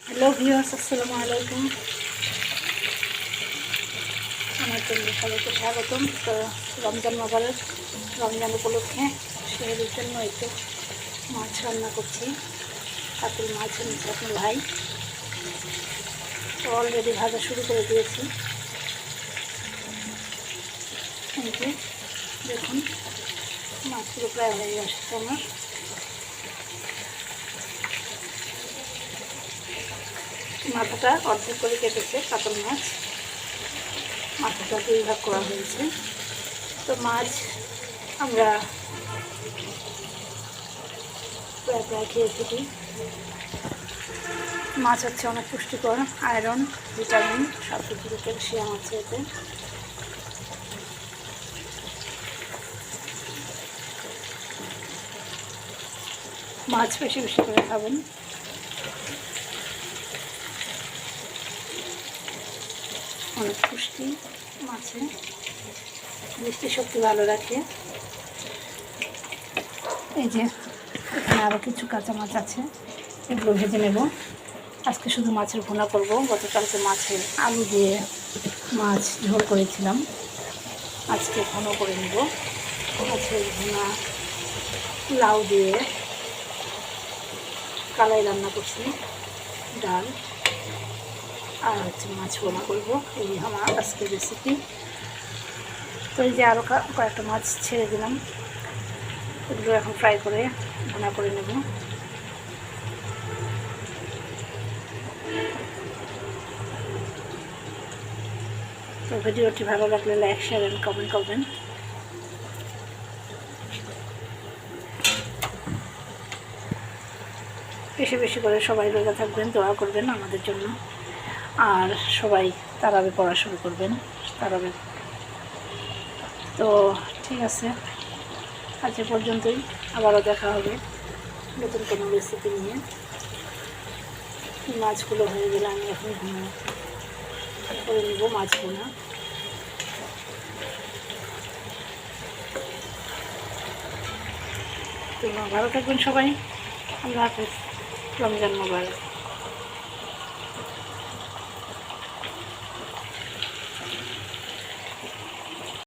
Hello viewers, আসসালামু আলাইকুম। আমার জন্য সবাইকে স্বাগতম। তো রমজান মোবারক, রমজান উপলক্ষে সেহেরির জন্য একটু মাছ রান্না করছি। কাতল মাছ এনেছে আপনার ভাই, তো অলরেডি ভাজা শুরু করে দিয়েছি। কিন্তু দেখুন মাছগুলো প্রায় হয়ে আসছে আমার। মাথাটা অর্ধেক করে কেটেছে কাতল মাছ, মাথাটা 2 ভাগ করা হয়েছে। তো মাছ আমরা প্রায় প্রায় খেয়ে থাকি। মাছ হচ্ছে অনেক পুষ্টিকর, আয়রন, ভিটামিন, সবকিছু ক্যালসিয়াম আছে এতে। মাছ বেশি বেশি করে খাবেন। অনেক পুষ্টি মাছে, দৃষ্টিশক্তি ভালো রাখে। এই যে এখানে আরও কিছু কাঁচা মাছ আছে, এগুলো ভেজে নেব। আজকে শুধু মাছের ভুনা করব। গতকালকে মাছের আলু দিয়ে মাছ ঝোল করেছিলাম, আজকে ঘন করে নেব। মাছের ভুনা, লাউ দিয়ে কালাই রান্না করছি, ডাল, আর হচ্ছে মাছ ভুনা করব। এই আমার আজকের রেসিপি। তো এই যে আরও কয়েকটা মাছ ছেড়ে দিলাম, এগুলো এখন ফ্রাই করে ভুনা করে নেব। তো ভিডিওটি ভালো লাগলে লাইক, শেয়ার এন্ড কমেন্ট করবেন। বেশি বেশি করে সবাই রোজা থাকবেন, দোয়া করবেন আমাদের জন্য। আর সবাই তারাবি পড়া শুরু করবেন, তারাবি। তো ঠিক আছে, আজ এ পর্যন্তই। আবারও দেখা হবে নতুন কোনো রেসিপি নিয়ে। মাছগুলো হয়ে গেলে আমি এখন ভুনা করে নেব, মাছ ভুনা। তো ভালো থাকবেন সবাই। আল্লাহ হাফেজ। রমজান মোবারক।